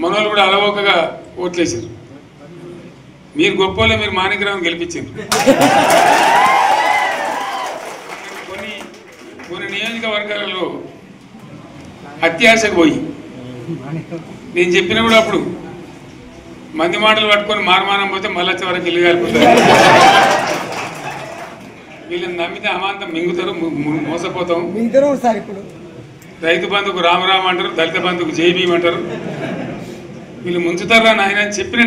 మనోళ్ళు కూడా అలవోకగా ఓట్లేసారు. మీరు గొప్పలే, మీరు మాణిక్యరావుని గెలిపించారు. కొన్ని నియోజకవర్గాలలో అత్యాశకు పోయి నేను చెప్పిన కూడా అప్పుడు మంది మాటలు పట్టుకొని మారమానం పోతే మళ్ళీ వరకు ఇల్లు కాలిపోతారు. వీళ్ళని నమ్మితే అమాంతం మింగుతారు, మోసపోతాం. రైతు బంధుకు రామరామ అంటారు, దళిత బంధుకు జై భీమ్ అంటారు. వీళ్ళు ముంచుతారా నాయన అని చెప్పిన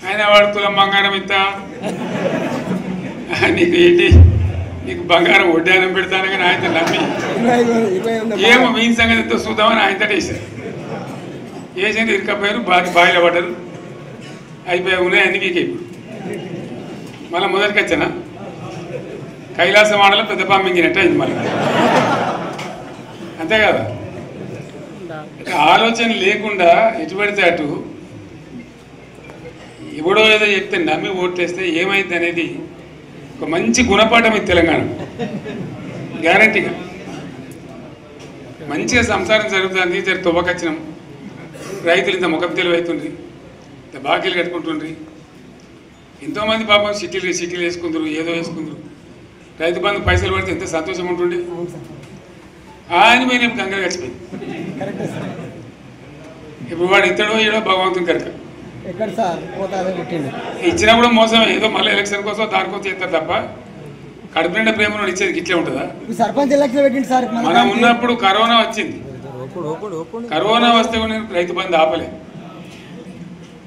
ఆయన వాడు తులం బంగారం ఇంత నీకు ఏంటి, నీకు బంగారం వడ్డానం పెడతాను కానీ ఆయనతో నమ్మి ఏమో మీ సంగతి ఎంతో చూద్దామని ఆయనతో వేసారు. వేసింది ఇరుకపోయారు, బాయిలో పడ్డారు, అయిపోయి ఉన్నాయి అన్ని మీకు. ఇప్పుడు మళ్ళీ మొదటికి వచ్చానా కైలాసం ఆడలో పెద్ద పంపించినట్టు అయింది మళ్ళీ. అంతే కదా, ఆలోచన లేకుండా ఎటు పడితే అటు ఎవడో ఏదో చెప్తే నమ్మి ఓట్లేస్తే ఏమైంది అనేది ఒక మంచి గుణపాఠం ఇది తెలంగాణ. గ్యారంటీగా మంచిగా సంసారం జరుగుతుంది. జరి తువ్వకచ్చినాం, రైతులు ఇంత ముఖం తెలివైతుండ్రి, ఇంత బాకీలు కట్టుకుంటుండ్రి. ఎంతోమంది పాపం సిటీలు వేసుకుందరు, ఏదో వేసుకుందరు. రైతు బంధు పైసలు పడితే ఎంత సంతోషం ఉంటుండే. ఆయన పోయిన గంగలు గడిచిపోయింది. ఇప్పుడు వాడు ఇతడో ఏడో భగవంతుని కనుక ఇచ్చినా కూడా మోసమే. ఏదో మళ్ళీ ఎలక్షన్ కోసం దానికోసం చేస్తారు తప్ప కడుపు నిండా ప్రేమను ఇచ్చేది ఇట్లే ఉంటుందా? సర్పంచ్ ఎలక్షన్ పెట్టింది సార్. మనం ఉన్నప్పుడు కరోనా వచ్చింది. కరోనా వస్తే కూడా రైతు బంధు ఆపలే.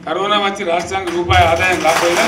కరోనా వచ్చి రాష్ట్రానికి రూపాయి ఆదాయం రాకపోయినా